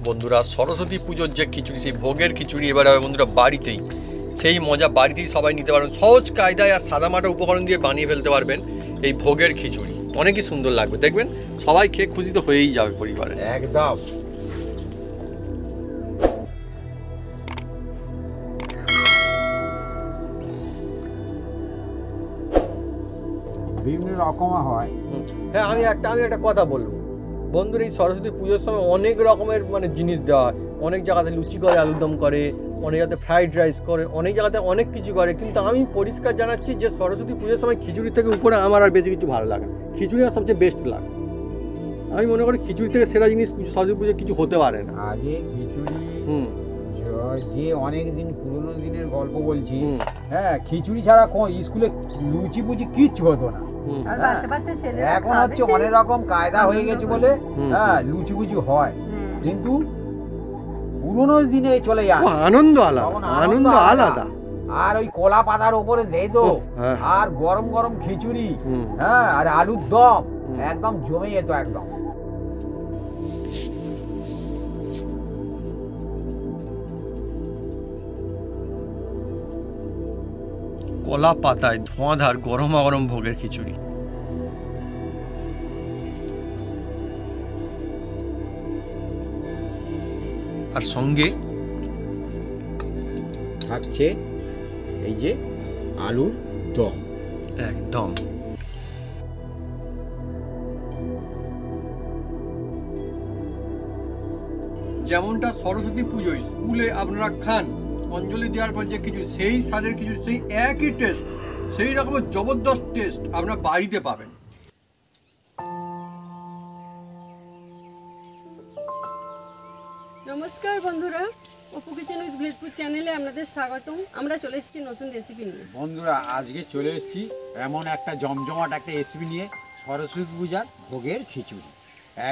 বন্ধুরা সরস্বতী পুজোর যে খিচুড়ি, সেই ভোগের খিচুড়ি এবার হবে বন্ধুরা বাড়িতেই। সেই মজা বাড়িতেই সবাই নিতে পারবেন, সহজ কায়দায় আর সাদামাটা উপকরণ দিয়ে বানিয়ে ফেলতে পারবেন এই ভোগের খিচুড়ি। অনেকই সুন্দর লাগবে, দেখবেন সবাই খেয়ে খুশি তো হয়েই যাবে পরিবারে। একদম বিভিন্ন রকম হয়। হ্যাঁ, আমি একটা কথা বলবো বন্ধুরা, এই সরস্বতী পুজোর সময় অনেক রকমের জিনিস দেওয়া হয়। অনেক জায়গাতে লুচি করে, আলুরদম করে, অনেক জায়গাতে ফ্রাইড রাইস করে, অনেক জায়গাতে অনেক কিছু করে। কিন্তু আমি পরিষ্কার জানাচ্ছি যে সরস্বতী পুজোর সময় খিচুড়ি থেকে উপরে আমার আর বেশি কিছু ভালো লাগে না। খিচুড়ি আমার সবচেয়ে বেস্ট লাগে। আমি মনে করি খিচুড়ি থেকে সেরা জিনিস সরস্বতী পুজো কিছু হতে পারে না। আগে খিচুড়ি যে অনেক দিন পুরোনো দিনের গল্প বলছি, হ্যাঁ, খিচুড়ি ছাড়া স্কুলে লুচি পুচি কিচ্ছু হতো না। এখন হচ্ছে অনেক রকম কায়দা হয়ে গেছে বলে হ্যাঁ লুচি পুচি হয়, কিন্তু পুরোনো দিনে চলে যায় আনন্দ আলাদা। আর ওই কলা পাতার উপরে দেয় তো, আর গরম গরম খিচুড়ি, হ্যাঁ, আর আলুর দম একদম জমে যেত একদম। কলা পাতায় ধোঁয়াধার গরমা গরম ভোগের খিচুড়ি। আর সঙ্গে থাকছে এই যে আলুর দম। একদম যেমনটা সরস্বতী পুজোয় স্কুলে আপনারা খান অঞ্জলি দেওয়ার পর যে কিছু, সেই স্বাদের কিছু, সেই একই টেস্ট, সেই রকমের জবরদস্ত টেস্ট আপনারা বাড়িতে পাবেন। নমস্কার বন্ধুরা, অপু কিচেন উইথ ভিলেজপুর চ্যানেলে আপনাদের স্বাগতম। আমরা চলে এসেছি নতুন রেসিপি নিয়ে। বন্ধুরা আজকে চলে এসেছি এমন একটা জমজমাট একটা রেসিপি নিয়ে, সরস্বতী পূজার ভোগের খিচুড়ি।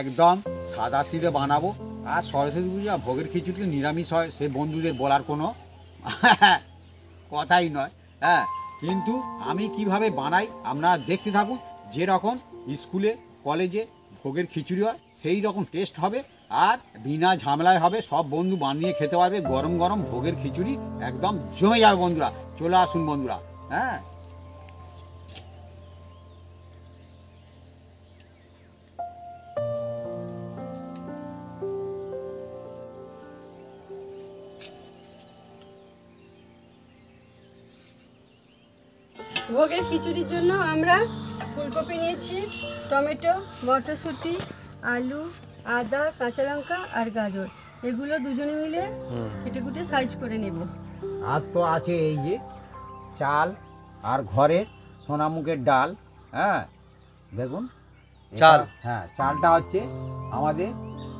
একদম সাদা সিধে বানাবো। আর সরস্বতী পূজা ভোগের খিচুড়ি তো নিরামিষ হয়, সে বন্ধুদের বলার কোনো কথাই নয়, হ্যাঁ। কিন্তু আমি কিভাবে বানাই আপনারা দেখতে থাকুন। যেরকম স্কুলে কলেজে ভোগের খিচুড়ি হয় সেই রকম টেস্ট হবে, আর বিনা ঝামেলায় হবে। সব বন্ধু বানিয়ে খেতে পারবে গরম গরম ভোগের খিচুড়ি, একদম জমে যাবে। বন্ধুরা চলে আসুন বন্ধুরা, হ্যাঁ। ভোগের খিচুড়ির জন্য আমরা ফুলকপি নিয়েছি, টমেটো, মটরশুঁটি, আলু, আদা, কাঁচা লঙ্কা আর গাজর। এগুলো দুজনে মিলে কেটে কুটে সাইজ করে নেব। আর তো আছে এই যে চাল আর ঘরের সোনামুখের ডাল, হ্যাঁ দেখুন চাল, হ্যাঁ চালটা হচ্ছে আমাদের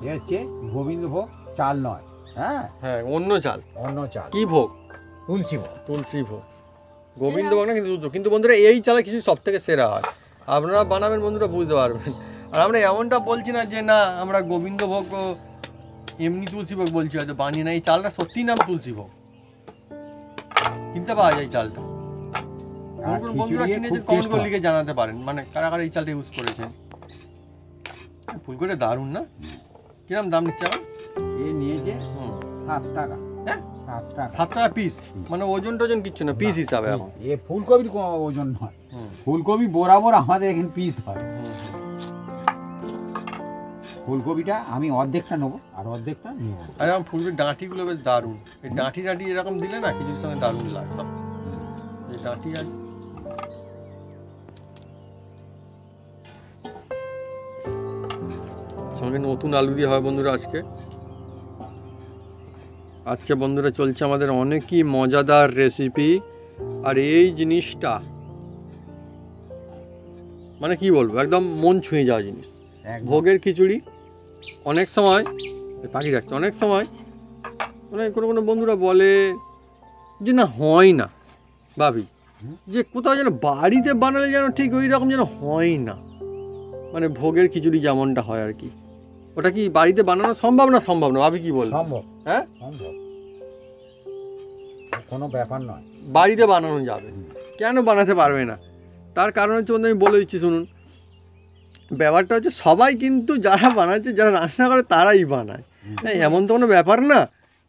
এ হচ্ছে গোবিন্দভোগ চাল নয়, হ্যাঁ হ্যাঁ, অন্য চাল। কি ভোগ? তুলসী ভোগ, গোবিন্দভোগ না, কিন্তু বন্ধুরা এই চালের কিছু সব থেকে সেরা হয়। আপনারা বানাবেন বন্ধুরা, বুঝতে পারবেন। আর আমরা এমনটা বলছি না যে না আমরা গোবিন্দভোগ এমনি তুলসী ভোগ বলছি, হয়তো বানিয়ে না। এই চালটা সত্যিই নাম তুলসী ভোগ, কিনতে পাওয়া যায় চালটা। বন্ধুরা কিনেছে কমেন্ট করে লিখে জানাতে পারেন, কারা কারা এই চালটা ইউজ করেছেন। ফুলকপিটা দারুণ না? কিরম দাম নিচ্ছে? এ নিয়েছে 7 টাকা। হ্যাঁ 7 টাকা পিস, ওজন টোজন কিচ্ছু না, পিস হিসাবে। এখন এ ফুলকপির কোনো ওজন নয়, ফুলকপি বরাবর আমাদের এখানে পিস হয়। ফুলকপিটা আমি অর্ধেকটা নেবো আর অর্ধেকটা নেব। আর আমার ফুলকপির ডাঁটিগুলো বেশ দারুণ। এই ডাঁটি এরকম দিলে না কিছুর সঙ্গে দারুণ লাগে। সব এই ডাঁটি আর সঙ্গে নতুন আলু দিয়ে হয় বন্ধুরা। আজকে বন্ধুরা চলছে আমাদের অনেকই মজাদার রেসিপি। আর এই জিনিসটা কি বলবো, একদম মন ছুঁয়ে যাওয়া জিনিস। ভোগের খিচুড়ি অনেক সময় পাখি রাখছে, অনেক সময় কোনো বন্ধুরা বলে যে না হয় না, ভাবি যে কোথাও যেন বাড়িতে বানালে যেন ঠিক ওই রকম যেন হয় না। ভোগের খিচুড়ি যেমনটা হয় আর কি, ওটা কি বাড়িতে বানানো সম্ভব না? সম্ভব না ভাবি, কি বল? সম্ভব, হ্যাঁ সম্ভব, কোনো ব্যাপার নয়। বাড়িতে বানানো যাবে, কেন বানাতে পারবে না? তার কারণ হচ্ছে আমি বলে দিচ্ছি শুনুন। ব্যাপারটা হচ্ছে সবাই কিন্তু যারা বানাচ্ছে, যারা রান্না করে তারাই বানায়। এমন তো কোনো ব্যাপার না,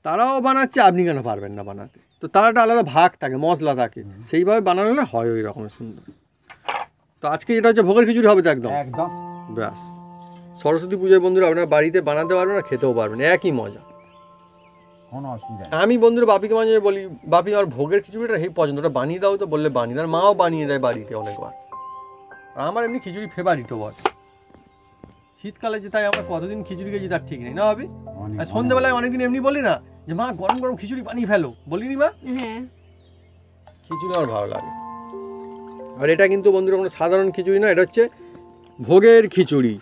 তারাও বানাচ্ছে, আপনি কেন পারবেন না বানাতে? তো তার একটা আলাদা ভাগ থাকে, মশলা থাকে, সেইভাবে বানানো হলে হয় ওই রকমের সুন্দর। তো আজকে যেটা হচ্ছে ভোগের খিচুড়ি হবে তো একদম একদম ব্যাস। সরস্বতী পুজোয় বন্ধুরা আপনারা বাড়িতে বানাতে পারবেন আর খেতেও পারবেন, একই মজা। কোনো অসুবিধা নেই। আমি বন্ধুরা বাপিকে মাঝে বলি, বাপি আমার ভোগের খিচুড়িটা হেই পছন্দ, ওটা বানিয়ে দাও তো, বললে বানিয়ে দেয়, মাও বানিয়ে দেয় বাড়িতে অনেকবার। আর আমার এমনি খিচুড়ি ফেভারিটও বল। শীতকালে যে তাই আমরা কতদিন খিচুড়ি খেয়েছি তার ঠিক নেই না ভাবি? অনেক, আর সন্ধ্যেবেলায় অনেকদিন এমনি বলি না যে মা গরম গরম খিচুড়ি বানিয়ে ফেলো, বলিনি মা? হ্যাঁ, খিচুড়ি আমার ভালো লাগে। আর এটা কিন্তু বন্ধুরা কোনো সাধারণ খিচুড়ি না, এটা হচ্ছে ভোগের খিচুড়ি।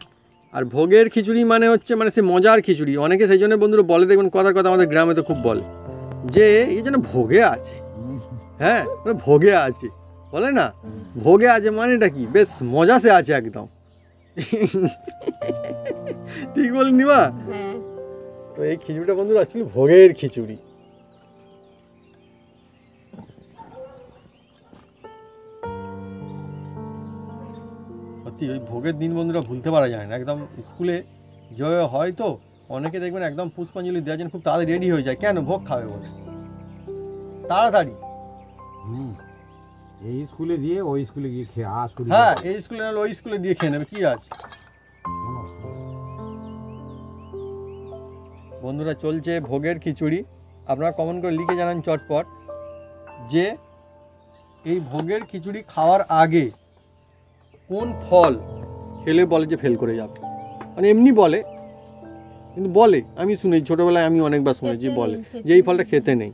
আর ভোগের খিচুড়ি মানে হচ্ছে মানে সে মজার খিচুড়ি। অনেকে সেই জন্য বন্ধুরা বলে, দেখবেন কথার কথা আমাদের গ্রামে তো খুব বলে যে এই যেন ভোগে আছে, হ্যাঁ ভোগে আছে বলে না, ভোগে আছে মানে এটা কি, বেশ মজা সে আছে একদম। ঠিক বলিনি মা? হ্যাঁ। তো এই খিচুড়িটা বন্ধুরা আসলে ভোগের খিচুড়ি। সত্যি ওই ভোগের দিন বন্ধুরা ভুলতে পারা যায় না। একদম স্কুলে যেভাবে হয় তো অনেকে দেখবেন একদম পুষ্পাঞ্জলি দেওয়ার জন্য খুব তাড়াতাড়ি রেডি হয়ে যায়, কেন? ভোগ খাবে বলে তাড়াতাড়ি। এই স্কুলে দিয়ে ওই স্কুলে গিয়ে খেয়ে আসুন। হ্যাঁ, এই স্কুলে নাহলে ওই স্কুলে দিয়ে খেয়ে নেবে, কি আছে। বন্ধুরা চলছে ভোগের খিচুড়ি। আপনারা কমেন্ট করে লিখে জানান চটপট যে এই ভোগের খিচুড়ি খাওয়ার আগে কোন ফল খেলে বলে যে ফেল করে যাবে। মানে এমনি বলে, কিন্তু বলে, আমি শুনেছি ছোটোবেলায়, আমি অনেকবার শুনেছি বলে যে এই ফলটা খেতে নেই।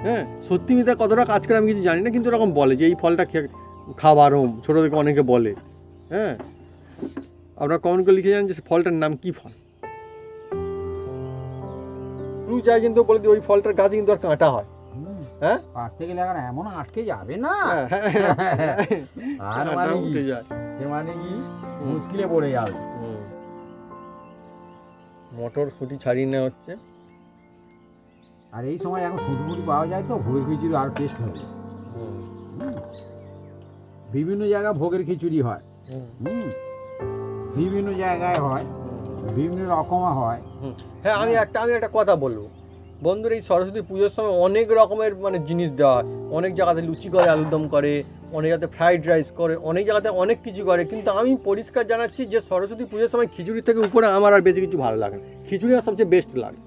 হ্যাঁ, সত্যি মিথ্যা কতটা কাজ করে আমি কিছু জানি না, কিন্তু এরকম বলে যে এই ফলটা খাবার ছোটো থেকে অনেকে বলে। হ্যাঁ, আপনারা কমেন্ট করে লিখে জানেন যে ফলটার নাম কি ফল। তুই চাই কিন্তু বলে দিই ওই ফলটার গাছে কিন্তু আর কাঁটা হয়। হ্যাঁ, কাটতে গেলে এখন এমন আটকে যাবে না, আর কাঁটা মানে কি, উঠে যায়, সে মানে কি মুশকিলে পড়ে যাবে। মটরশুঁটি ছাড়িয়ে নেওয়া হচ্ছে। আর এই সময় এখন ফুটফুটি পাওয়া যায় তো, ভোগের খিচুড়ি আর টেস্ট হবে। বিভিন্ন জায়গায় ভোগের খিচুড়ি হয়, বিভিন্ন জায়গায় হয়, বিভিন্ন রকম হয়। হ্যাঁ, আমি একটা কথা বলবো বন্ধুরা, এই সরস্বতী পুজোর সময় অনেক রকমের মানে জিনিস দেওয়া হয়। অনেক জায়গাতে লুচি করে, আলুর দম করে, অনেক জায়গাতে ফ্রাইড রাইস করে, অনেক জায়গাতে অনেক কিছু করে। কিন্তু আমি পরিষ্কার জানাচ্ছি যে সরস্বতী পুজোর সময় খিচুড়ি থেকে উপরে আমার আর বেশি কিছু ভালো লাগে না। খিচুড়ি আমার সবচেয়ে বেস্ট লাগে।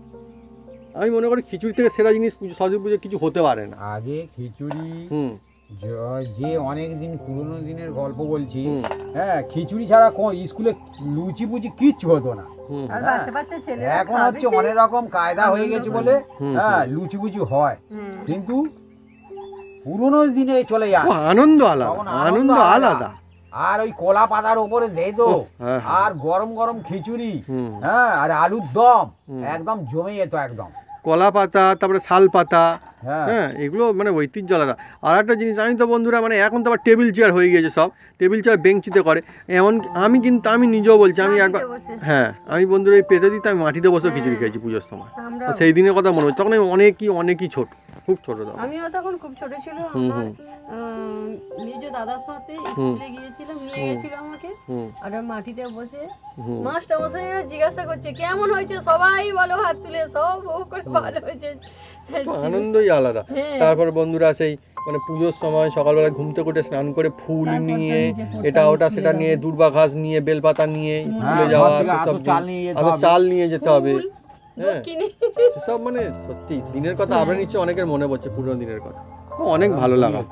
আমি মনে করি খিচুড়ি থেকে সেরা জিনিস সরস্বতী পুজো কিছু হতে পারে না। আগে খিচুড়ি, যে অনেক দিন পুরোনো দিনের গল্প বলছি, হ্যাঁ খিচুড়ি ছাড়া স্কুলে লুচি পুচি কিচ্ছু হতো না। আর বাচ্চা বাচ্চা ছেলে এখন হচ্ছে অনেক রকম কায়দা হয়ে গেছে বলে হ্যাঁ লুচি পুচি হয়, কিন্তু পুরোনো দিনে চলে যায়, আনন্দ আলাদা, আনন্দ আলাদা। আর ওই কলা পাতার উপরে দেয় তো, আর গরম গরম খিচুড়ি, হ্যাঁ আর আলুর দম, একদম জমে যেত একদম। কলা পাতা, তারপরে শাল পাতা, হ্যাঁ এগুলো মানে ঐতিহ্য আলাদা। আর একটা জিনিস, আমি তো বন্ধুরা মানে এখন তো আবার টেবিল চেয়ার হয়ে গিয়েছে, সব টেবিল চেয়ার বেঞ্চিতে করে। এমন আমি নিজেও বলছি, আমি একবার হ্যাঁ আমি বন্ধুরা এই পেতে দিতে আমি মাটিতে বসে খিচুড়ি খেয়েছি পুজোর সময়। সেই দিনের কথা মনে হচ্ছে, তখন আমি অনেকই ছোট, খুব ছোট। আমিও তখন খুব ছোট ছিল। আমার নিজ দাদার সাথে স্কুলে গিয়েছিলাম, নিয়ে গেছিল আমাকে, আর মাটিতে বসে মাস্টার মশাইরা জিজ্ঞাসা করছে কেমন হয়েছে, সবাই বলো হাত তুলে, সব করে ভালো হয়েছে। আনন্দই আলাদা। তারপর বন্ধুরা সেই মানে পুজোর সময় সকালবেলা ঘুম থেকে উঠে স্নান করে ফুল নিয়ে, এটা ওটা সেটা নিয়ে, দূর্বা ঘাস নিয়ে, বেলপাতা নিয়ে স্কুলে যাওয়া, সেসব চাল নিয়ে যেতে হবে। হ্যাঁ, সেসব মানে সত্যি দিনের কথা আবার নিচ্ছে, অনেকের মনে পড়ছে পুরোনো দিনের কথা। অনেক ভালো লাগে,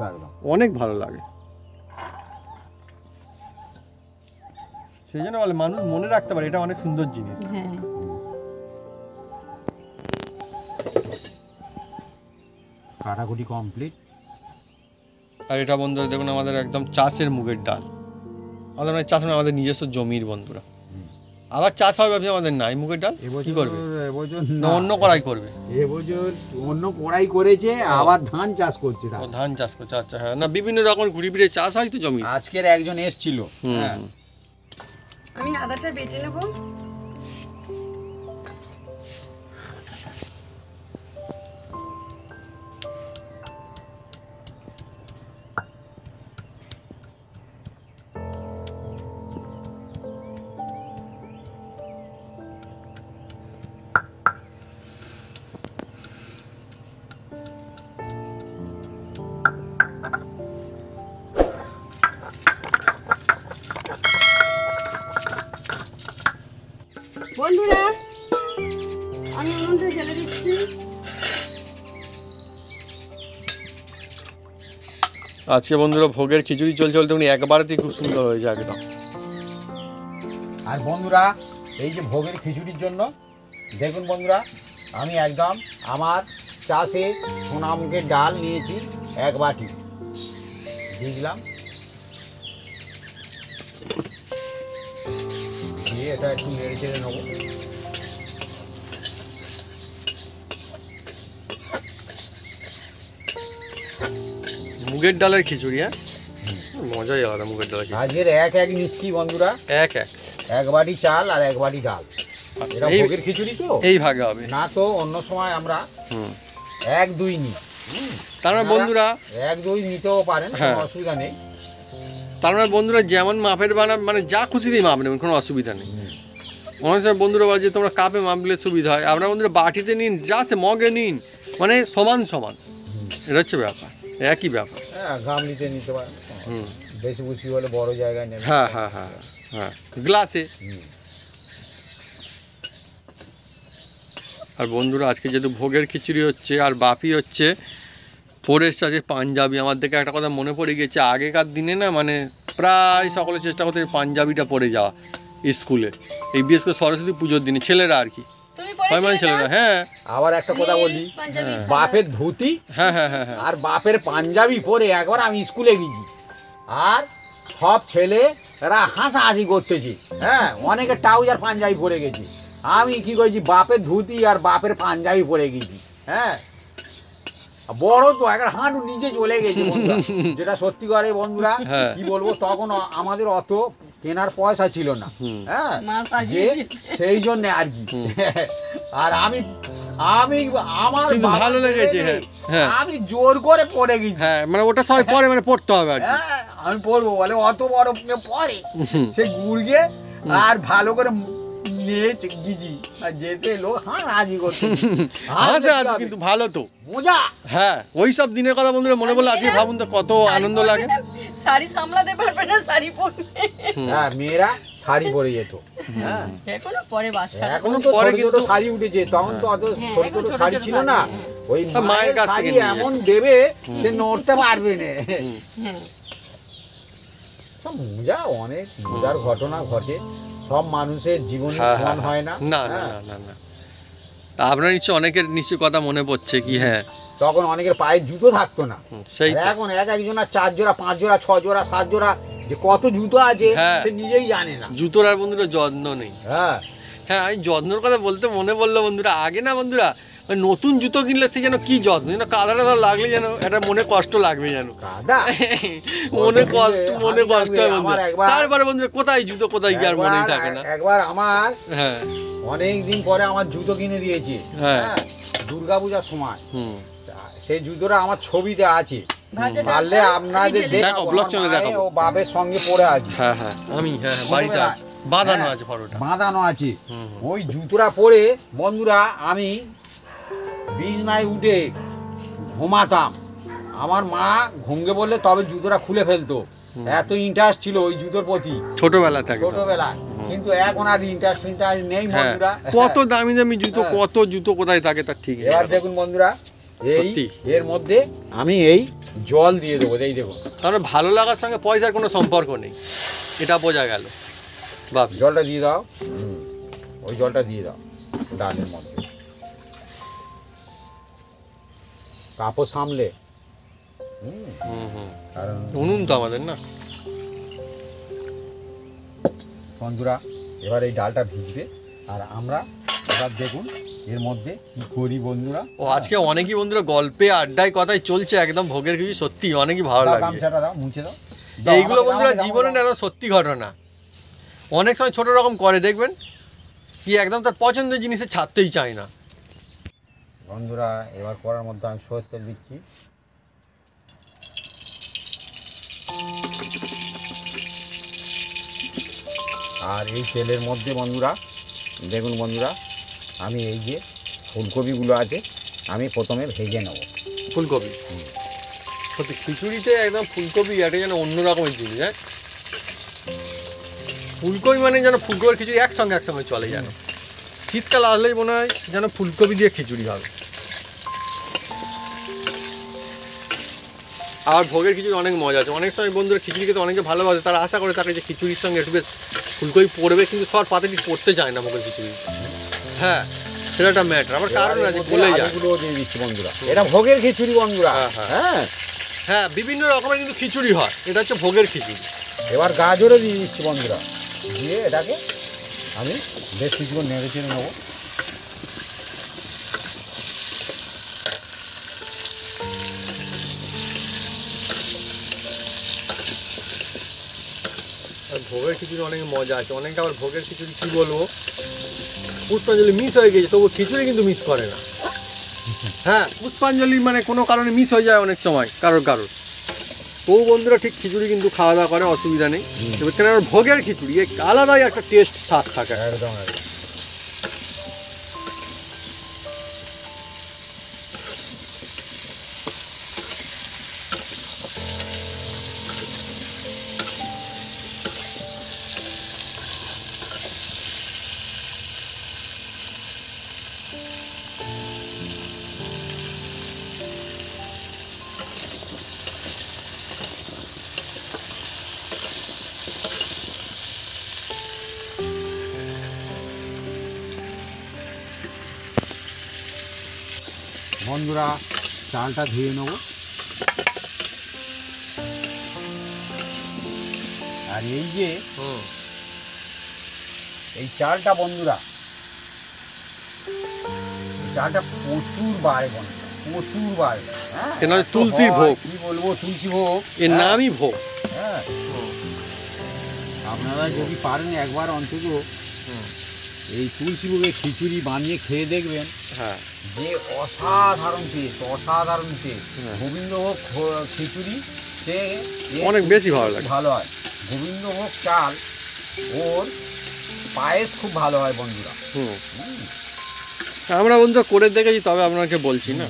অনেক ভালো লাগে। সেই জন্য বলে মানুষ মনে রাখতে পারে, এটা অনেক সুন্দর জিনিস। কাটাকুটি কমপ্লিট। আর এটা বন্ধুরা দেখুন আমাদের একদম চাষের মুগের ডাল। আমাদের মানে চাষ মানে আমাদের নিজস্ব জমির বন্ধুরা। আবার চাষ হবে ভাবছি আমাদের নাই মুগের ডাল, কি করবে না অন্য করাই করবে? এবছর অন্য করাই করেছে, আবার ধান চাষ করছে। ধান চাষ করছে, আচ্ছা হ্যাঁ, না বিভিন্ন রকম ঘুরি ফিরে চাষ হয় তো জমি। আজকের একজন এসেছিল, আমি আদাটা বেটে নেব। আমি উনুনটা জ্বেলে দিচ্ছি। আজকে বন্ধুরা ভোগের খিচুড়ি চলতে চলতে উনি একবারেতেই খুব সুন্দর হয়েছে একদম। আর বন্ধুরা এই যে ভোগের খিচুড়ির জন্য দেখুন বন্ধুরা, আমি একদম আমার চাষে সোনামুখের ডাল নিয়েছি 1 বাটি, দিয়ে দিলাম, দিয়ে এটা একটু নেড়ে চেড়ে নেবো। মুগের ডালের খিচুড়ি, হ্যাঁ মজাই আলাদা মুগের ডালের খিচুড়ি। আজকের এক নিচ্ছি বন্ধুরা, এক 1 বাটি চাল আর 1 বাটি ডাল। এটা এই ভোগের খিচুড়ি তো এই ভাগে হবে না, তো অন্য সময় আমরা 1-2 নিই। তার মানে বন্ধুরা 1-2 নিতেও পারেন, হ্যাঁ। কোনো অসুবিধা নেই। তার মানে বন্ধুরা যেমন মাপের বানা মানে যা খুশি দিয়ে মাপ নেবেন, কোনো অসুবিধা নেই। অনেক সময় বন্ধুরা বলে যে তোমরা কাপে মাপলে সুবিধা হয়, আপনারা বন্ধুরা বাটিতে নিন, যা আছে মগে নিন, মানে সমান সমান, এটা হচ্ছে ব্যাপার, একই ব্যাপার। হ্যাঁ, গামলিতে নিতে পারেন, হুম, বেশি বুঝি হলে বড় জায়গায় নেবেন। হ্যাঁ হ্যাঁ হ্যাঁ হ্যাঁ, গ্লাসে। আর বন্ধুরা আজকে যেহেতু ভোগের খিচুড়ি হচ্ছে আর বাপি হচ্ছে পরে এসছে আজকে পাঞ্জাবি। আমার দেখে একটা কথা মনে পড়ে গেছে, আগেকার দিনে না মানে প্রায় সকলে চেষ্টা করতে পাঞ্জাবিটা পরে যাওয়া স্কুলে, এই বিশেষ করে সরস্বতী পুজোর দিনে ছেলেরা আর কি, তুমি হয় মানে ছেলেরা। হ্যাঁ আবার একটা কথা বলি, পাঞ্জাবি বাপের ধুতি হ্যাঁ হ্যাঁ হ্যাঁ হ্যাঁ, আর বাপের পাঞ্জাবি পরে একবার আমি স্কুলে গেছি, আর সব ছেলেরা হাসাহাসি করতেছি। হ্যাঁ, অনেকে ট্রাউজার পাঞ্জাবি পরে গেছি, আমি কি করেছি বাপের ধুতি আর বাপের পাঞ্জাবি পরে গেছি। হ্যাঁ, বড় তো একবার হাঁটু নিচে চলে গেছে বন্ধুরা, যেটা সত্যি করে বন্ধুরা, হ্যাঁ। কি বলবো, তখন আমাদের অত কেনার পয়সা ছিল না। হ্যাঁ, মা যে সাজিয়ে দিচ্ছে। সেই জন্য আর কি। আর আমি আমার কিন্তু বাবা ভালো লেগেছে, ছেড়ে হ্যাঁ, হ্যাঁ। আমি জোর করে পড়ে গেছি। হ্যাঁ, মানে ওটা সবাই পরে মানে পড়তে হবে আর কি। হ্যাঁ, আমি পড়বো বলে অত বড় পরে সে গুড়গে আর ভালো করে নিয়ে গিজি আর যেতে লোক হাজি করছে। হাসে আজ কিন্তু ভালো তো মজা। হ্যাঁ, ওই সব দিনের কথা বন্ধুরা মনে বললে আজকে ভাবুন তো কত আনন্দ লাগে। শাড়ি সামলাতে পারবে না, শাড়ি পরবে। হ্যাঁ, মেয়েরা শাড়ি পরে যেত। হ্যাঁ, এখনো পরে বাচ্চা এখনো তো পরে ছোট ছোট কিন্তু শাড়ি উঠেছে, তখন তো অত হ্যাঁ, ছোট এখন ছোট ছোট শাড়ি ছোট ছিল শাড়ি, না। হ্যাঁ। ওই মায়ের মায়ের কাছ শাড়ি থেকে নিয়ে এমন দেবে সে নড়তে পারবে না। হ্যাঁ। সব মজা, অনেক মজার ঘটনা ঘটে, সব মানুষের জীবনে হ্যাঁ, সমান হ্যাঁ, হয় না। না না হ্যাঁ, না না না। তা আপনার নিশ্চয় অনেকের নিশ্চয় কথা মনে পড়ছে কি, হ্যাঁ তখন অনেকের পায়ে জুতো থাকতো না, সেই আর এখন একজনের 4 জোড়া 5 জোড়া 6 জোড়া 7 জোড়া, যে কত জুতো আছে হ্যাঁ। সে নিজেই জানে না। জুতোর আর বন্ধুরা যত্ন নেই। হ্যাঁ, হ্যাঁ, আমি যত্নর কথা বলতে মনে পড়লো বন্ধুরা, আগে না বন্ধুরা ওই নতুন জুতো কিনলে সে যেন কি যত্ন, যেন কাদাটা ধর লাগলে যেন একটা মনে কষ্ট লাগবে, যেন কাদা মনে কষ্ট হয় আমার বন্ধুরা। একবার- তারপরে বন্ধুরা কোথায় জুতো কোথায় কি আর মনেই একবার- থাকে না। একবার আমার হ্যাঁ অনেক দিন পরে আমার জুতো কিনে দিয়েছে। হ্যাঁ। হ্যাঁ, দুর্গাপূজার সময়। হুম, সেই জুতোটা আমার ছবিতে আছে, ভাজা পারলে ডালটা আপনাদের এই ঢেলে দেখাবো। দেখাও, ব্লগ আমার চ্যানেলে মায়ে দেখাবো। ও বাপের সঙ্গে পড়ে আছে, হ্যাঁ হ্যাঁ, আমি হ্যাঁ বাড়িতে আছে, বাঁধানো আছে ফটোটা। বাঁধানো আছে। হুম, ওই জুতোটা পরে বন্ধুরা আমি বিছনায় উঠে ঘুমাতাম, আমার মা ঘুমকে বললে তবে জুতোটা খুলে ফেলতো, এত ইন্টারেস্ট ছিল ওই জুতোর প্রতি ছোটবেলা থাকে। ছোটবেলা। কিন্তু এখন আর ইন্টারেস্ট নেই হ্যাঁ, বন্ধুরা। কত দামি দামি জুতো, হ্যাঁ। কত জুতো কোথায় থাকে তার ঠিক নেই। এবার দেখুন বন্ধুরা, এই সত্যি। এর মধ্যে আমি এই জল দিয়ে দেবো, এই দেখুন তাহলে ভালো লাগার সঙ্গে পয়সার কোনো সম্পর্ক নেই, এটা বোঝা গেল। বাপি জলটা দিয়ে দাও। ওই জলটা দিয়ে দাও ডালের মধ্যে, কাপড় সামলে। হুম হুম, কারণ উনুন তো আমাদের না। বন্ধুরা এবার এই ডালটা ভিজবে, আর আমরা এবার দেখুন এর মধ্যে কি করি বন্ধুরা। ও আজকে অনেকই বন্ধুরা গল্পে আড্ডায় কথাই চলছে একদম ভোগের কিছু, সত্যি অনেকই ভালো দাও, লাগে। গামছাটা দাও, মুছে দাও। দাও, এইগুলো আমাকে বন্ধুরা দাও, আমাকে জীবনে দাও। একদম সত্যি ঘটনা, অনেক সময় ছোট রকম করে দেখবেন কি একদম তার পছন্দের জিনিসে ছাড়তেই চায় না। বন্ধুরা এবার করার মধ্যে আমি সরষের তেল দিচ্ছি। আর এই তেলের মধ্যে বন্ধুরা দেখুন বন্ধুরা, আমি এই যে ফুলকপিগুলো আছে আমি প্রথমে ভেজে নেব। ফুলকপি সত্যি খিচুড়িতে একদম ফুলকপি এটা যেন অন্য রকমের জিনিস। হ্যাঁ, ফুলকপি মানে যেন ফুলকপির খিচুড়ি একসঙ্গে চলে যেন। শীতকাল আসলেই মনে হয় যেন ফুলকপি দিয়ে খিচুড়ি হবে। আর ভোগের খিচুড়ি অনেক মজা আছে। অনেক সময় বন্ধুরা খিচুড়ি খেতে অনেকে ভালোবাসে, তারা আশা করে তাকে যে খিচুড়ির সঙ্গে একটু বেশ ফুলকপি পড়বে, কিন্তু সব পাতাটি পড়তে চায় না ভোগের খিচুড়ি। হ্যাঁ, সেটা একটা ম্যাটার। আবার কারণ আছে, বলে যায় দিয়ে দিচ্ছি বন্ধুরা, এটা ভোগের খিচুড়ি বন্ধুরা। হ্যাঁ হ্যাঁ, বিভিন্ন রকমের কিন্তু খিচুড়ি হয়, এটা হচ্ছে ভোগের খিচুড়ি। এবার গাজরও দিয়ে দিচ্ছি বন্ধুরা, দিয়ে এটাকে আমি বেশ কিছুক্ষণ নেড়ে চেড়ে নেবো। ভোগের খিচুড়ি অনেক মজা আছে। অনেকে আবার ভোগের খিচুড়ি কী বলবো, পুষ্পাঞ্জলি মিস হয়ে গেছে, তবু খিচুড়ি কিন্তু মিস করে না। হ্যাঁ, পুষ্পাঞ্জলি মানে কোনো কারণে মিস হয়ে যায় অনেক সময় কারোর। তবু বন্ধুরা ঠিক খিচুড়ি কিন্তু খাওয়া দাওয়া করে, অসুবিধা নেই। এবার কেন ভোগের খিচুড়ি এক আলাদাই একটা টেস্ট, স্বাদ থাকে। একদম বন্ধুরা, চালটা ধুয়ে নেব। আর এই যে এই চালটা বন্ধুরা, চালটা প্রচুর বাড়ে বন্ধুরা, প্রচুর বাড়ে। হ্যাঁ, তুলসীর ভোগ, কি বলবো, তুলসী ভোগ, এর নামই ভোগ। হ্যাঁ, আপনারা যদি পারেন একবার অন্তত এই তুলসী ভোগের খিচুড়ি বানিয়ে খেয়ে দেখবেন। হ্যাঁ, যে অসাধারণ টেস্ট, অসাধারণ টেস্ট। গোবিন্দভোগ খিচুড়ি সে অনেক বেশি ভালো লাগে, ভালো হয়। গোবিন্দভোগ চাল, ওর পায়েস খুব ভালো হয় বন্ধুরা। আমরা বন্ধু করে দেখেছি, তবে আপনাকে বলছি না।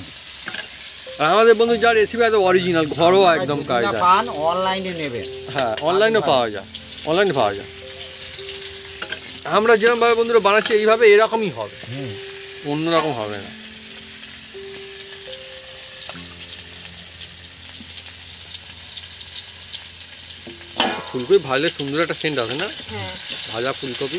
আর আমাদের বন্ধু যা রেসিপি এত অরিজিনাল, ঘরোয়া একদম কাজ পান, অনলাইনে নেবেন। হ্যাঁ, অনলাইনে পাওয়া যায়। আমরা যেরকমভাবে বন্ধুরা বানাচ্ছি এইভাবে এরকমই হবে, অন্যরকম হবে না। ফুলকপি ভাজলে সুন্দর একটা সেন্ট আছে না, ভাজা ফুলকপি।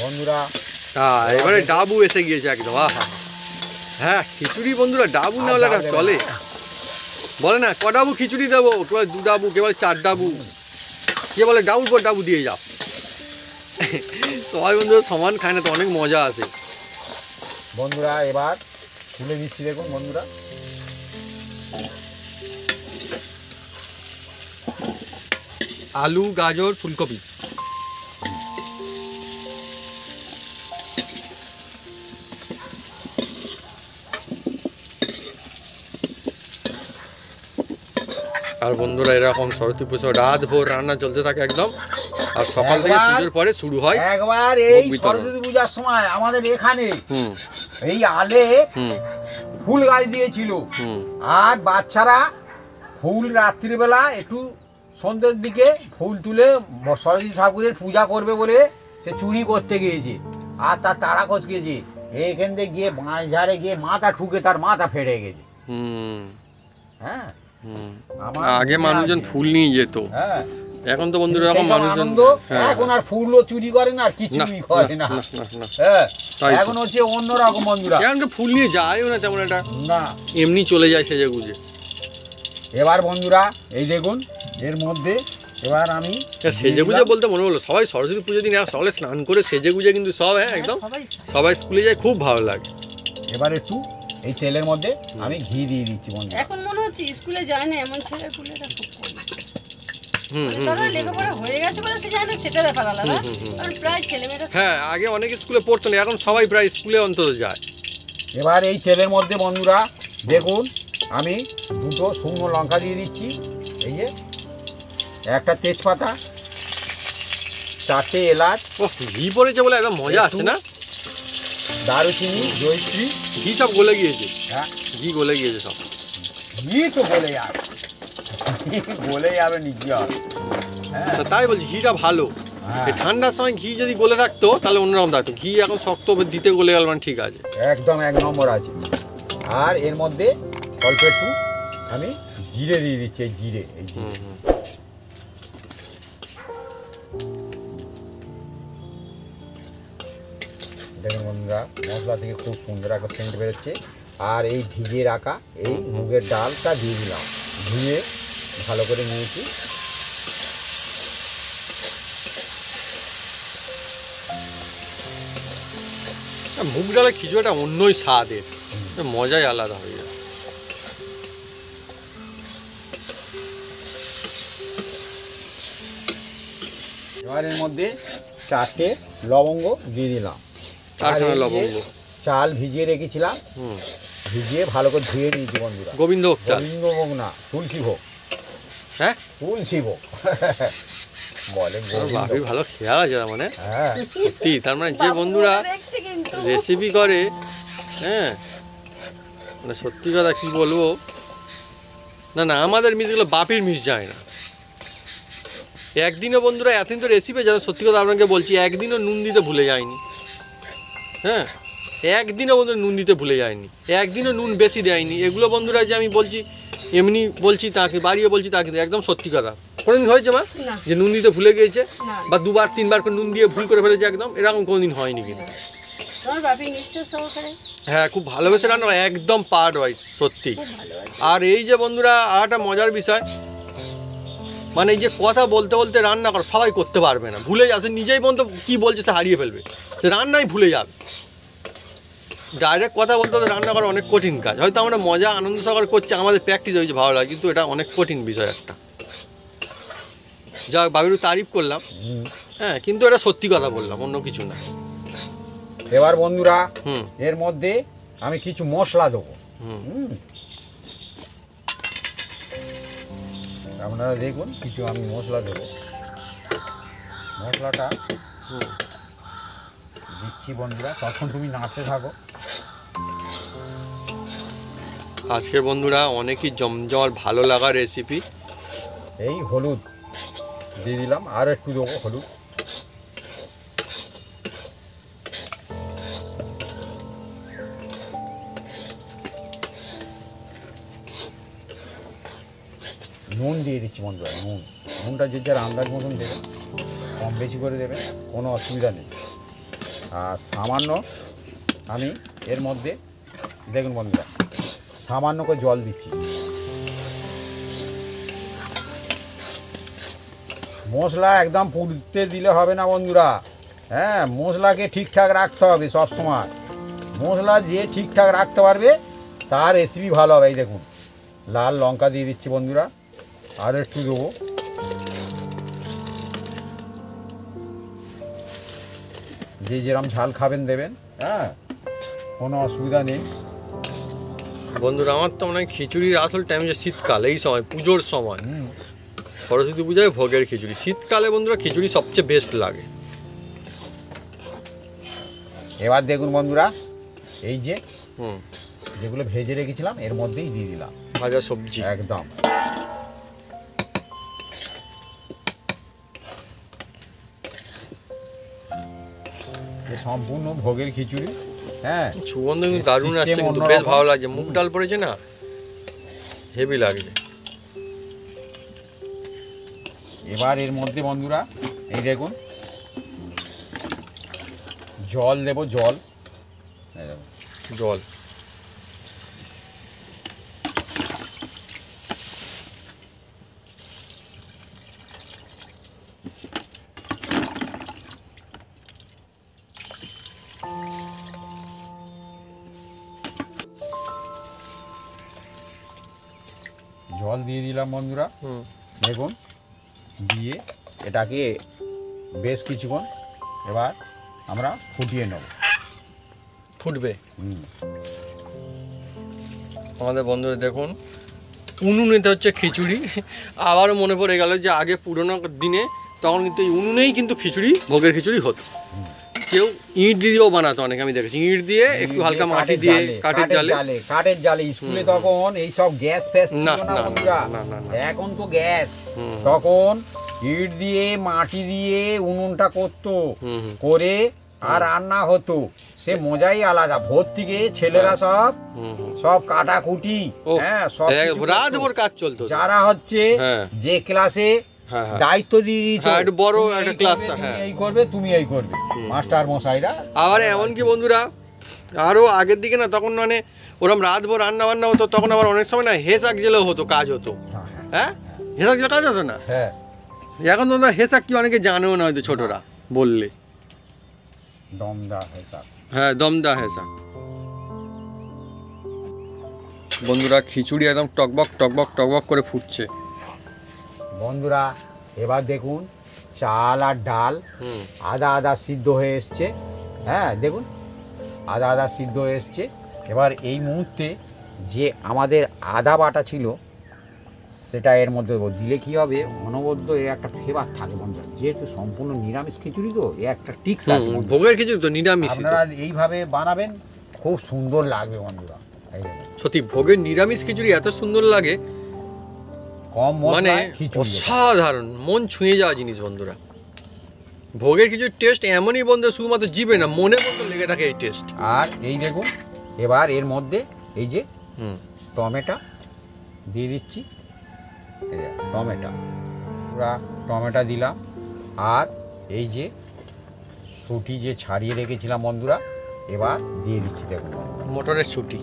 বন্ধুরা এবারে ডাবু এসে গিয়েছে একদম। আহা, হ্যাঁ, খিচুড়ি বন্ধুরা ডাবু না হলে এটা চলে? বলে না ক ডাবু খিচুড়ি দেবো, কে বলে 2 ডাবু, কে বলে 4 ডাবু, কে বলে ডাবুর পর ডাবু দিয়ে যাও। সবাই বন্ধুরা সমান খায় না, তো অনেক মজা আসে বন্ধুরা। এবার তুলে দিচ্ছি, দেখুন বন্ধুরা। আলু, গাজর, ফুলকপি। আর বন্ধুরা এরকম সরস্বতী পুজো রাত ভোর রান্না চলতে থাকে একদম, আর সকাল থেকে পুজোর পরে শুরু হয়। একবার এই সরস্বতী পূজার সময় আমাদের এখানে এই আলে ফুল গাছ দিয়েছিল, আর বাচ্চারা ফুল রাত্রিবেলা একটু সন্ধ্যের দিকে ফুল তুলে সরস্বতী ঠাকুরের পূজা করবে বলে সে চুরি করতে গিয়েছে, আর তার তারা খস গিয়েছে। এইখান থেকে গিয়ে বাঁশ ঝাড়ে গিয়ে মাথা ঠুকে তার মাথা ফেটে গেছে। হ্যাঁ, আগে মানুষজন ফুল নিয়ে যেত, এখন তো বন্ধুরা এরকম মানুষজন এখন আর ফুলও চুরি করে না, আর কিছুই করে না। হ্যাঁ, এখন হচ্ছে অন্যরকম বন্ধুরা, এখন তো ফুল নিয়ে যায়ও না তেমন একটা, না এমনি চলে যায় সেজে গুজে। এবার বন্ধুরা এই দেখুন এর মধ্যে এবার আমি সেজে গুজে বলতে মনে হলো সবাই সরস্বতী পুজোর দিন সকালে স্নান করে সেজে গুজে কিন্তু সব একদম সবাই স্কুলে যায়, খুব ভালো লাগে। এবার একটু এই তেলের মধ্যে আমি ঘি দিয়ে দিচ্ছি বন্ধুরা। এখন মনে হচ্ছে স্কুলে যায় না এমন ছেলেপুলেরা খুব কম। তারা লেখাপড়া হয়ে গেছে বলে সে যায় না, সেটা ব্যাপার আলাদা। কারণ প্রায় ছেলেমেয়েরা, হ্যাঁ, আগে অনেক স্কুলে পড়তো না, এখন সবাই প্রায় স্কুলে অন্তত যায়। এবার এই তেলের মধ্যে বন্ধুরা দেখুন আমি 2টো শুকনো লঙ্কা দিয়ে দিচ্ছি, এই যে একটা তেজপাতা, 4টে এলাচ। ঘি পড়েছে বলে একদম মজা আসছে না, দারুচিনি, জয়িত্রী, ঘি সব গলে গিয়েছে। হ্যাঁ, ঘি গলে গিয়েছে সব, ঘি তো গলে যাবে, গলে যাবে নিচে। তা তাই বলছি ঘিটা ভালো। হ্যাঁ। এই ঠান্ডার সময় ঘি যদি গলে থাকতো তাহলে অন্যরকম থাকতো, ঘি এখন শক্ত দিতে গলে গেল মানে ঠিক আছে, একদম 1 নম্বর আছে। আর এর মধ্যে অল্প একটু আমি জিরে দিয়ে দিচ্ছি, এই জিরে, এই জিরে। দেখুন বন্ধুরা, মশলা থেকে খুব সুন্দর একটা সেন্ট বেরোচ্ছে। আর এই ভিজিয়ে রাখা এই মুগের ডালটা দিয়ে দিলাম, ধুয়ে ভালো করে নিয়েছি। মুগ ডালের খিচুড়িটা অন্যই স্বাদের, মজাই আলাদা হয়ে যায়। এবার এর মধ্যে 4টে লবঙ্গ দিয়ে দিলাম। আর এই যে লবঙ্গ চাল ভিজিয়ে রেখেছিলাম, ভিজিয়ে ভালো করে ধুয়ে নিয়েছি বন্ধুরা। গোবিন্দভোগ চাল, গোবিন্দভোগ না, তুলসী ভোগ। হ্যাঁ তুলসী ভোগ বলে বাপি, ভালো খেয়াল আছে তার মানে। হ্যাঁ, সত্যি, তার মানে যে বন্ধুরা দেখছি কিন্তু রেসিপি করে, হ্যাঁ মানে সত্যি কথা কি বলবো, না না আমাদের মিসগুলো বাপির মিস যায় না। একদিনও বন্ধুরা এতদিন তো রেসিপি যারা, সত্যি কথা আপনাকে বলছি, একদিনও নুন দিতে ভুলে যায়নি। হ্যাঁ, একদিনও বন্ধুরা নুন দিতে ভুলে যায়নি, একদিনও নুন বেশি দেয়নি। এগুলো বন্ধুরা যে আমি বলছি এমনি বলছি, তাকে বাড়িয়ে বলছি তা কিন্তু একদম সত্যি কথা। কোনোদিন হয়েছে মা না। যে নুন দিতে ভুলে গিয়েছে না। বা 2বার 3বার করে নুন দিয়ে ভুল করে ফেলেছে, একদম এরকম কোনোদিন হয়নি কিন্তু। তোমার বাপি নিশ্চয় সহকারে হ্যাঁ, খুব ভালোবেসে রান্না হয়, একদম পার্ট ওয়াইজ সত্যি। খুব ভালোবাসে। আর এই যে বন্ধুরা আর একটা মজার বিষয়, মানে এই যে কথা বলতে বলতে রান্না করা সবাই করতে পারবে না, ভুলে যাবে, নিজেই বলতে কী বলছে সে হারিয়ে ফেলবে, সে রান্নাই ভুলে যাবে। ডাইরেক্ট কথা বলতে বলতে রান্না করা অনেক কঠিন কাজ। হয়তো আমরা মজা আনন্দ সহকারে করছি, আমাদের প্র্যাকটিস হয়েছে, ভালো লাগে, কিন্তু এটা অনেক কঠিন বিষয় একটা। যা বাবির তারিফ করলাম, হ্যাঁ, কিন্তু এটা সত্যি কথা বললাম, অন্য কিছু না। এবার বন্ধুরা হুম এর মধ্যে আমি কিছু মশলা দেবো। হুম আপনারা দেখুন, কিছু আমি মশলা দেবো। মশলাটা হুম দিচ্ছি বন্ধুরা, তখন তুমি নাড়তে থাকো। আজকে বন্ধুরা অনেকই জমজমার ভালো লাগা রেসিপি। এই হলুদ দিয়ে দিলাম, আর একটু দেবো হলুদ। নুন দিয়ে দিচ্ছি বন্ধুরা, নুনটা যে যার আন্দাজ মতন দেবেন, কম বেশি করে দেবেন, কোনো অসুবিধা নেই। আর সামান্য আমি এর মধ্যে দেখুন বন্ধুরা, সামান্য করে জল দিচ্ছি। মশলা একদম পুড়তে দিলে হবে না বন্ধুরা, হ্যাঁ, মশলাকে ঠিকঠাক রাখতে হবে সব সময়। মশলা যে ঠিকঠাক রাখতে পারবে তার রেসিপি ভালো হবে। এই দেখুন, লাল লঙ্কা দিয়ে দিচ্ছি বন্ধুরা, আর একটু দেবো। যে যেরকম ঝাল খাবেন দেবেন, হ্যাঁ, কোনো অসুবিধা নেই। বন্ধুরা আমার তো মনে হয় খিচুড়ির আসল টাইম যে শীতকাল, এই সময় পুজোর সময়, সরস্বতী পূজায় ভোগের খিচুড়ি, শীতকালে বন্ধুরা খিচুড়ি সবচেয়ে বেস্ট লাগে। এবার দেখুন বন্ধুরা, এই যে হুম যেগুলো ভেজে রেখেছিলাম এর মধ্যেই দিয়ে দিলাম ভাজা সবজি একদম। সম্পূর্ণ ভোগের খিচুড়ি, হ্যাঁ, সুগন্ধ কিন্তু দারুণ আসছে, System কিন্তু অন্যরকম। বেশ ভালো লাগছে। মুগ ডাল পড়েছে না, হেভি লাগছে। এবার এর মধ্যে বন্ধুরা এই দেখুন জল দেব, জল, এই দেখুন। জল জল দিয়ে দিলাম বন্ধুরা, হুম দেখুন, দিয়ে এটাকে বেশ কিছুক্ষণ এবার আমরা ফুটিয়ে নেব। ফুটবে। আমাদের বন্ধুরা দেখুন, উনুনেতে হচ্ছে খিচুড়ি। আবারও মনে পড়ে গেল যে আগে পুরোনো দিনে তখন কিন্তু এই উনুনেই কিন্তু খিচুড়ি, ভোগের খিচুড়ি হতো। কেউ ইট দিয়েও বানাতো, অনেকে আমি দেখেছি, ইট দিয়ে একটু হালকা মাটি দিয়ে, কাঠের জালে। স্কুলে তখন এই সব গ্যাস ফ্যাস ছিল না, না না, বন্ধুরা, না, না, না। এখন তো গ্যাস। হুম। তখন ইট দিয়ে মাটি দিয়ে উনুনটা করতো, হুম হুম করে আর রান্না হতো, সে মজাই আলাদা। ভোর থেকে ছেলেরা সব হুম হুম। সব কাটাকুটি, ও, হ্যাঁ সব কিছু রাত করতো। ভোর কাজ চলতো। যারা হচ্ছে হ্যাঁ। যে ক্লাসে হ্যাঁ হ্যাঁ। দায়িত্ব দিয়ে দিত, হ্যাঁ, একটু বড় তুমি একটা এই ক্লাস করবে, টা, হ্যাঁ। তুমি এই করবে, তুমি এই করবে, মাস্টার মশাইরা। আবার এমনকি বন্ধুরা আরও আগের দিকে না, তখন মানে ওরম রাত ভোর রান্না বান্না হতো, তখন আবার অনেক সময় না হেসাক জেলেও হতো, কাজ হতো। হ্যাঁ, হেসাক জেলে কাজ হতো না। হ্যাঁ, এখন তো হেসাক কি অনেকে জানেও না হয়তো ছোটরা বললে। দমদা হেসাব। হ্যাঁ, দমদা হেসাক। বন্ধুরা খিচুড়ি একদম টকবক টকবক টকবক করে ফুটছে। বন্ধুরা এবার দেখুন চাল আর ডাল হুম আদা আদা সিদ্ধ হয়ে এসছে। হ্যাঁ দেখুন আদা আদা সিদ্ধ হয়ে এসছে। এবার এই মুহূর্তে যে আমাদের আদা বাটা ছিল সেটা এর মধ্যে দিলে কী হবে, অনবদ্য এর একটা ফ্লেভার থাকে বন্ধুরা। যেহেতু সম্পূর্ণ নিরামিষ খিচুড়ি তো এর একটা টিক্স আছে বন্ধুরা। ভোগের খিচুড়ি তো নিরামিষ। আপনারা এইভাবে বানাবেন, খুব সুন্দর লাগবে বন্ধুরা। এই দেখুন, সত্যি ভোগের নিরামিষ খিচুড়ি এত সুন্দর লাগে, কম মানে মশলায় খিচুড়ি। অসাধারণ, মন ছুঁয়ে যাওয়া জিনিস বন্ধুরা। ভোগের খিচুড়ির টেস্ট এমনই বন্ধুরা, শুধুমাত্র জিভে না মনে মতো লেগে থাকে এই টেস্ট। আর এই দেখুন এবার এর মধ্যে এই যে হুম টমেটো দিয়ে দিচ্ছি, এই যে টমেটো, পুরা টমেটো দিলাম। আর এই যে শুটি যে ছাড়িয়ে রেখেছিলাম বন্ধুরা, এবার দিয়ে দিচ্ছি দেখুন বন্ধুরা। মটরের ছুটি।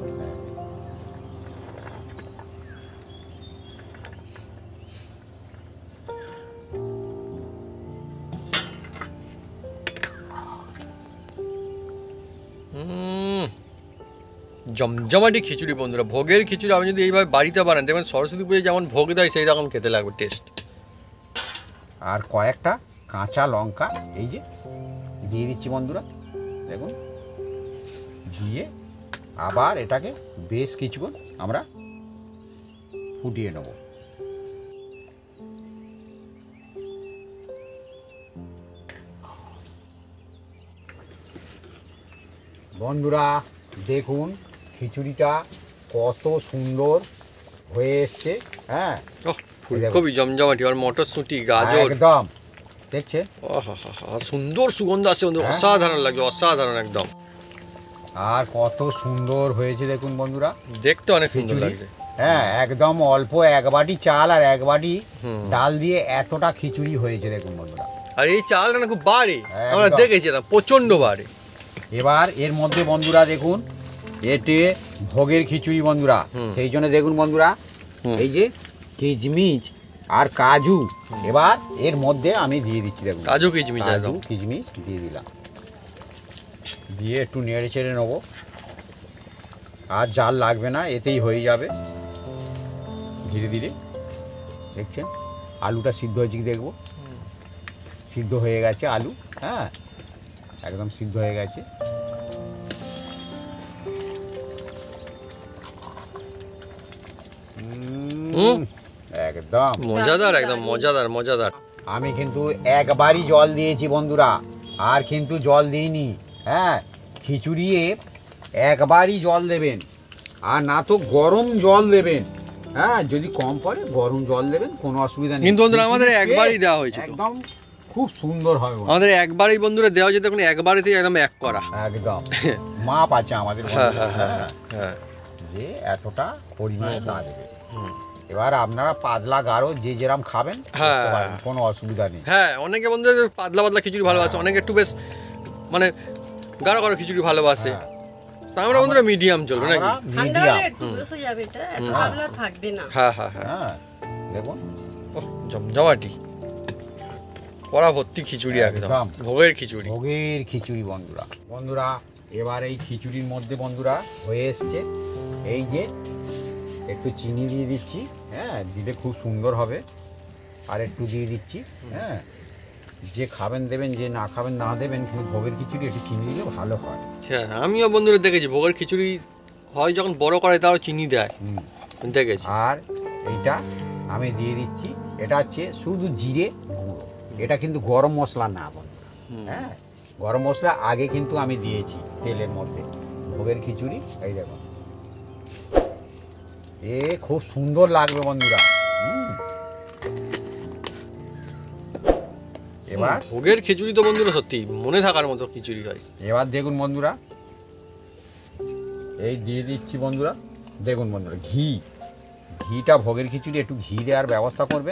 জমজমাটি খিচুড়ি বন্ধুরা। ভোগের খিচুড়ি আপনি যদি এইভাবে বাড়িতে বানান, দেখবেন সরস্বতী পুজোয় যেমন ভোগ দেয় সেই রকম খেতে লাগবে টেস্ট। আর কয়েকটা কাঁচা লঙ্কা এই যে দিয়ে দিচ্ছি বন্ধুরা, দেখুন। দিয়ে আবার এটাকে বেশ কিছুক্ষণ আমরা ফুটিয়ে নেব। বন্ধুরা দেখুন খিচুড়িটা কত সুন্দর হয়ে এসছে। হ্যাঁ ওহ, ফুলকপি জমজমাটি আর মটরশুঁটি গাজর একদম দেখছেন, সুন্দর সুগন্ধ আসছে বন্ধু, হ্যাঁ। অসাধারণ লাগছে, অসাধারণ একদম। আর কত সুন্দর হয়েছে দেখুন বন্ধুরা, দেখতে অনেক সুন্দর খিচুড়ি। লাগছে। হ্যাঁ একদম অল্প এক বাটি চাল আর এক বাটি হুম। ডাল দিয়ে এতটা খিচুড়ি হয়েছে দেখুন বন্ধুরা। আর এই চালটা না খুব বাড়ে, একদম। আমরা দেখেছি প্রচন্ড বাড়ে। এবার এর মধ্যে বন্ধুরা দেখুন এতে ভোগের খিচুড়ি বন্ধুরা, হুম। সেই জন্য দেখুন বন্ধুরা হুম। এই যে কিচমিচ আর কাজু এবার এর মধ্যে আমি দিয়ে দিচ্ছি দেখুন। কাজু কিচমিচ কাজু একদম। কিচমিচ দিয়ে দিলাম, দিয়ে একটু নেড়ে চেড়ে নেবো। আর জাল লাগবে না, এতেই হয়ে যাবে ধীরে ধীরে। দেখছেন আলুটা সিদ্ধ হয়েছে কি দেখবো, সিদ্ধ হয়ে গেছে আলু, হ্যাঁ একদম সিদ্ধ হয়ে গেছে। হুম। একদম মজাদার, একদম মজাদার মজাদার। আমি কিন্তু একবারই জল দিয়েছি বন্ধুরা, আর কিন্তু জল দিইনি। হ্যাঁ খিচুড়ি একবারই জল দেবেন, আর না তো গরম জল দেবেন। হ্যাঁ যদি কম পড়ে গরম জল দেবেন, কোনো অসুবিধা নেই। কিন্তু বন্ধুরা আমাদের একবারই দেওয়া হয়েছে তো। একদম খুব সুন্দর হবে বন্ধুরা। আমাদের একবারই বন্ধুরা দেওয়া হয়েছে, দেখুন একবারেতেই একদম এক করা। একদম মাপ আছে আমাদের হ্যাঁ বন্ধুরা, হ্যাঁ হ্যাঁ হ্যাঁ। যে এতটা পরিমাণে না দেবে। হুম। এবার আপনারা পাতলা গাঢ় যে যেরকম খাবেন হ্যাঁ। করতে পারেন, কোনো অসুবিধা নেই। হ্যাঁ, অনেকে বন্ধুদের পাতলা পাতলা খিচুড়ি ভালোবাসে, অনেকে একটু বেশ মানে গাঢ় গাঢ় খিচুড়ি ভালোবাসে। হ্যাঁ। তা আমরা বন্ধুরা মিডিয়াম চলবে নাকি? আমরা ঠান্ডা মিডিয়াম। হলে একটু বসে যাবে, এটা এত পাতলা থাকবে না। হ্যাঁ হ্যাঁ হ্যাঁ। হ্যাঁ দেখুন ওহ, জমজমাটি কড়া ভর্তি খিচুড়ি একদম, একদম। ভোগের খিচুড়ি। ভোগের খিচুড়ি বন্ধুরা। বন্ধুরা এবার এই খিচুড়ির মধ্যে বন্ধুরা হয়ে এসছে এই যে একটু চিনি দিয়ে দিচ্ছি, হ্যাঁ দিলে খুব সুন্দর হবে। আর একটু দিয়ে দিচ্ছি, হ্যাঁ যে খাবেন দেবেন, যে না খাবেন না দেবেন, কিন্তু ভোগের খিচুড়ি একটু চিনি দিলে ভালো হয়। হ্যাঁ, আমিও বন্ধুরা দেখেছি ভোগের খিচুড়ি হয় যখন বড় করে তাও চিনি দেয়, হুম। দেখেছি। আর এইটা আমি দিয়ে দিচ্ছি, এটা হচ্ছে শুধু জিরে গুঁড়ো, এটা কিন্তু গরম মশলা না বন্ধুরা। হ্যাঁ গরম মশলা আগে কিন্তু আমি দিয়েছি তেলের মধ্যে। ভোগের খিচুড়ি এই দেখুন, খুব সুন্দর লাগবে বন্ধুরা। এবার ভোগের খিচুড়ি তো বন্ধুরা সত্যি মনে থাকার মতো খিচুড়ি হয়। এবার দেখুন বন্ধুরা, এই দিয়ে দিচ্ছি বন্ধুরা, দেখুন বন্ধুরা ঘিটা ভোগের খিচুড়ি একটু ঘি দেওয়ার ব্যবস্থা করবে,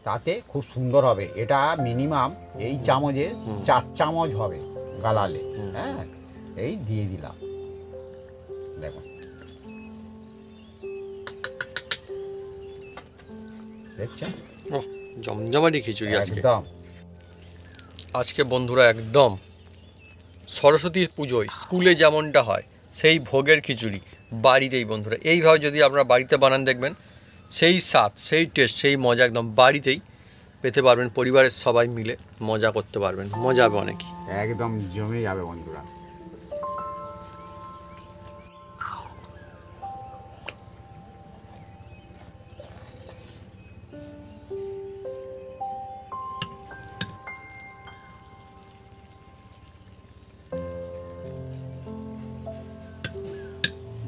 তাতে খুব সুন্দর হবে। এটা মিনিমাম এই চামচের 4 চামচ হবে গালালে। হ্যাঁ, এই দিয়ে দিলাম, দেখুন দেখছেন জমজমাটি খিচুড়ি আজকে। একদম আজকে বন্ধুরা একদম সরস্বতী পুজোয় স্কুলে যেমনটা হয় সেই ভোগের খিচুড়ি বাড়িতেই বন্ধুরা এইভাবে যদি আপনারা বাড়িতে বানান দেখবেন সেই স্বাদ, সেই টেস্ট, সেই মজা একদম বাড়িতেই পেতে পারবেন। পরিবারের সবাই মিলে মজা করতে পারবেন, মজা হবে অনেকই। একদম জমে যাবে বন্ধুরা।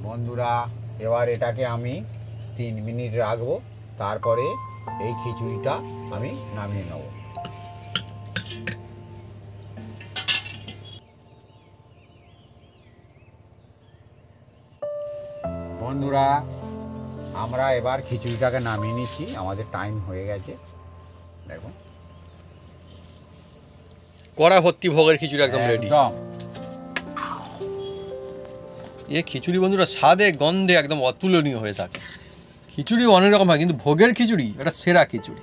বন্ধুরা এবার এটাকে আমি 3 মিনিট রাখবো, তারপরে এই খিচুড়িটা আমি নামিয়ে নেব। বন্ধুরা আমরা এবার খিচুড়িটাকে নামিয়ে নিচ্ছি, আমাদের টাইম হয়ে গেছে। দেখুন কড়া ভর্তি ভোগের খিচুড়ি একদম রেডি। একদম এই খিচুড়ি বন্ধুরা স্বাদে গন্ধে একদম অতুলনীয় হয়ে থাকে। খিচুড়ি অনেক রকম হয়, কিন্তু ভোগের খিচুড়ি এটা সেরা খিচুড়ি।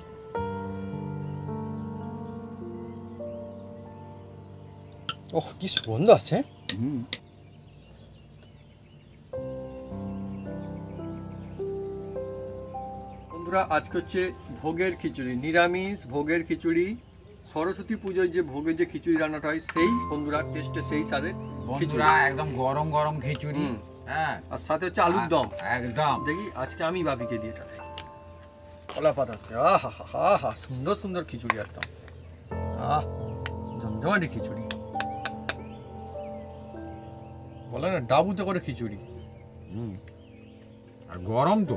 ওহ কি সুগন্ধ আছে। বন্ধুরা আজকে হচ্ছে ভোগের খিচুড়ি, নিরামিষ ভোগের খিচুড়ি। সরস্বতী পুজোয় যে ভোগের যে খিচুড়ি রান্নাটা হয় সেই বন্ধুরা টেস্টে সেই স্বাদে বন্ধুরা একদম গরম গরম খিচুড়ি। হ্যাঁ, আর সাথে হচ্ছে আলুর দম। একদম দেখি আজকে আমি বাপিকে দিয়ে এটা কলা পাতাতে আহা হা হা সুন্দর সুন্দর খিচুড়ি একদম আহ জমজমাটি খিচুড়ি বলে না ডাবুতে করে খিচুড়ি। আর গরম তো,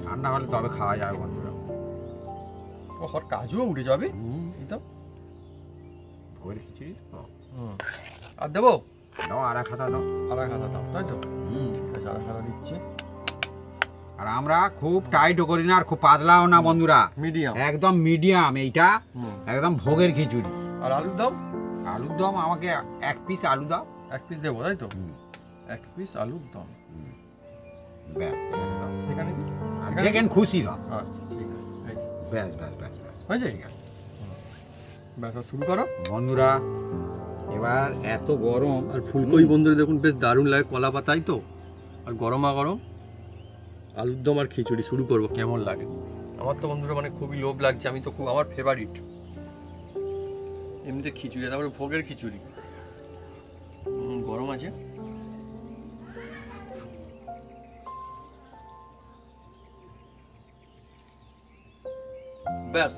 ঠান্ডা হলে তবে খাওয়া যাবে বন্ধুরা। ও হর কাজুও উঠে যাবে একদম ভোগের খিচুড়ি। আর দেবো দাও আর এক হাতা দাও, আর এক হাতা দাও, তাই তো ঠিক আছে আর এক হাতা দিচ্ছি। আর আমরা খুব টাইটও করি না আর খুব পাতলাও না বন্ধুরা, মিডিয়াম একদম মিডিয়াম। এইটা একদম ভোগের খিচুড়ি। আর আলুর দম, আলুর দম আমাকে 1 পিস আলু দাও। 1 পিস দেবো তাই তো 1 পিস আলুর দম ব্যাস, এখানে যেখানে খুশি দাও। আচ্ছা ঠিক আছে ব্যাস ব্যাস ব্যাস ব্যাস হয়েছে ঠিক আছে ব্যাস শুরু করো বন্ধুরা। এবার এত গরম আর ফুলকপি বন্ধুরা দেখুন বেশ দারুণ লাগে কলা পাতাই তো, আর গরমা গরম আলুর দম আর খিচুড়ি শুরু করবো কেমন লাগে। আমার তো বন্ধুরা মানে খুবই লোভ লাগছে, আমি তো খুব আমার ফেভারিট এমনিতে খিচুড়ি, তারপরে ভোগের খিচুড়ি গরম আছে। ব্যাস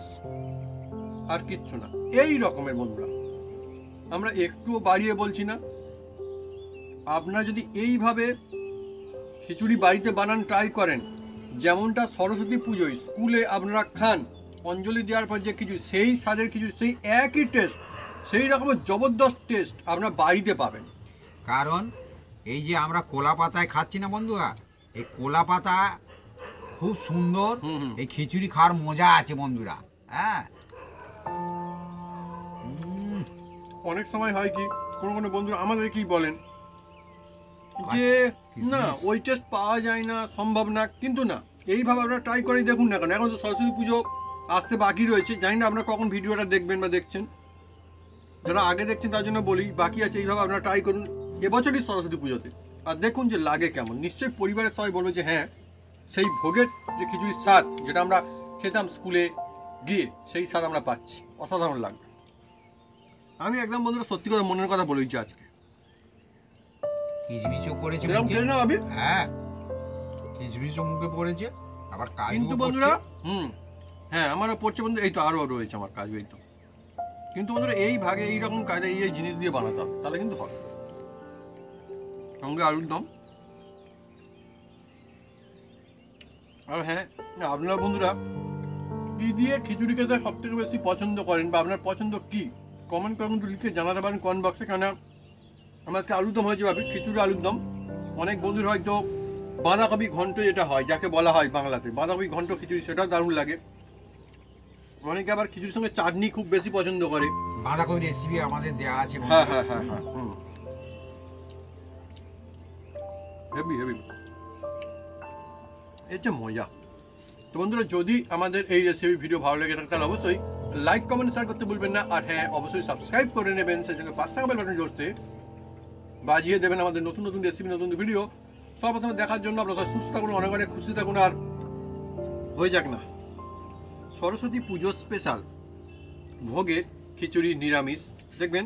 আর কিচ্ছু না, এই রকমের বন্ধুরা আমরা একটুও বাড়িয়ে বলছি না। আপনারা যদি এইভাবে খিচুড়ি বাড়িতে বানান ট্রাই করেন, যেমনটা সরস্বতী পুজোয় স্কুলে আপনারা খান অঞ্জলি দেওয়ার পর যে খিচুড়ি সেই স্বাদের খিচুড়ি, সেই একই টেস্ট, সেই রকমের জবরদস্ত টেস্ট আপনারা বাড়িতে পাবেন। কারণ এই যে আমরা কোলা পাতায় খাচ্ছি না বন্ধুরা, এই কোলা পাতা খুব সুন্দর, এই খিচুড়ি খাওয়ার মজা আছে বন্ধুরা। হ্যাঁ, অনেক সময় হয় কি কোনো কোনো বন্ধুরা আমাদের কি বলেন যে না ওই টেস্ট পাওয়া যায় না, সম্ভব না, কিন্তু না এইভাবে আপনারা ট্রাই করে দেখুন না কেন। এখন তো সরস্বতী পুজো আসতে বাকি রয়েছে, জানি না আপনারা কখন ভিডিওটা দেখবেন বা দেখছেন, যারা আগে দেখছেন তার জন্য বলি বাকি আছে, এইভাবে আপনারা ট্রাই করুন এবছরই সরস্বতী পুজোতে, আর দেখুন যে লাগে কেমন। নিশ্চয়ই পরিবারের সবাই বলবে যে হ্যাঁ সেই ভোগের যে খিচুড়ির স্বাদ যেটা আমরা খেতাম স্কুলে গিয়ে সেই স্বাদ আমরা পাচ্ছি, অসাধারণ লাগবে। আমি একদম বন্ধুরা সত্যি কথা মনের কথা বলেছি আজকে। কিচমিচও পড়েছে এরকম মুখে। খেলে না ভাবি? হ্যাঁ, কিচমিচও মুখে পড়েছে, আবার কাজু কিন্তু বন্ধুরা হ্যাঁ আমারও পড়ছে বন্ধু, এই তো আরও রয়েছে আমার কাজ, এই তো। কিন্তু বন্ধুরা এই ভাগে এইরকম কায়দা এই জিনিস দিয়ে বানাতে হবে, তাহলে কিন্তু হবে। সঙ্গে আলুর দম। আর হ্যাঁ আপনারা বন্ধুরা কি দিয়ে খিচুড়ি খেতে সব থেকে বেশি পছন্দ করেন বা আপনার পছন্দ কি কমেন্ট করে কিন্তু লিখে জানাতে পারেন কমেন্ট বক্সে। কেন আমার আজকে আলুর দম হয়েছে ভাবি, খিচুড়ি আলুর দম। অনেক বন্ধুর হয়তো বাঁধাকপি ঘন্ট যেটা হয়, যাকে বলা হয় বাংলাতে বাঁধাকপি ঘন্ট খিচুড়ি, সেটাও দারুণ লাগে। অনেকে আবার খিচুড়ির সঙ্গে চাটনি খুব বেশি পছন্দ করে। বাঁধাকপি রেসিপি আমাদের দেওয়া আছে। হ্যাঁ হেভি হেভি, এই যে মজা। তো বন্ধুরা, যদি আমাদের এই রেসিপি ভিডিও ভালো লেগে থাকে তাহলে অবশ্যই লাইক কমেন্ট শেয়ার করতে ভুলবেন না। আর হ্যাঁ, অবশ্যই সাবস্ক্রাইব করে নেবেন, সেই সঙ্গে পাঁচ টাকা বেল বাটন জোরতে বাজিয়ে দেবেন আমাদের নতুন নতুন রেসিপি, নতুন ভিডিও সর্বপ্রথমে দেখার জন্য। আপনারা সুস্থ থাকুন, অনেক অনেক খুশি থাকুন। আর হয়ে যাক না সরস্বতী পুজোর স্পেশাল ভোগের খিচুড়ি নিরামিষ, দেখবেন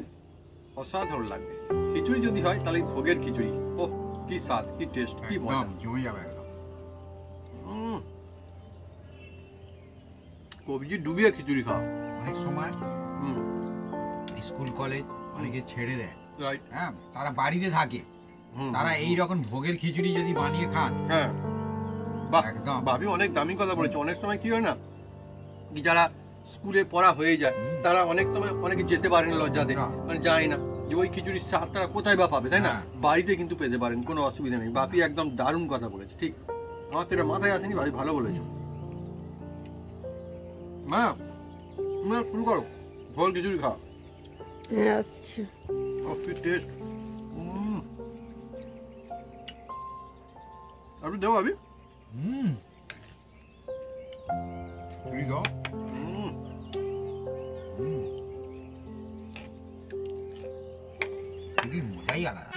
অসাধারণ লাগবে। খিচুড়ি যদি হয় তাহলে ভোগের খিচুড়ি, ওহ কি স্বাদ, কি টেস্ট, কি মজা, জমে যাবে একদম। কবজি ডুবিয়ে খিচুড়ি খাওয়া। অনেক সময় স্কুল কলেজ অনেকে ছেড়ে দেয়, রাইট, হ্যাঁ, তারা বাড়িতে থাকে, তারা এই রকম ভোগের খিচুড়ি যদি বানিয়ে খান, হ্যাঁ বাহ, একদম। ভাবি অনেক দামি কথা বলেছে। অনেক সময় কি হয় না, কি যারা স্কুলে পড়া হয়ে যায় তারা অনেক সময় অনেকে যেতে পারে না, লজ্জাতে মানে যায় না, যে ওই খিচুড়ির স্বাদ তারা কোথায় বা পাবে, তাই না? বাড়িতে কিন্তু পেতে পারেন, কোনো অসুবিধা নেই। বাপি একদম দারুণ কথা বলেছে, ঠিক। আমার তো এটা মাথায় আসেনি, ভাবি ভালো বলেছো। মা তুমি শুরু করো ভোল খিচুড়ি খাওয়া। হ্যাঁ আসছি। কি টেস্ট, আপনি দেবো ভাবি। খিচুড়ি দাও। খিচুড়ির মজাই আলাদা।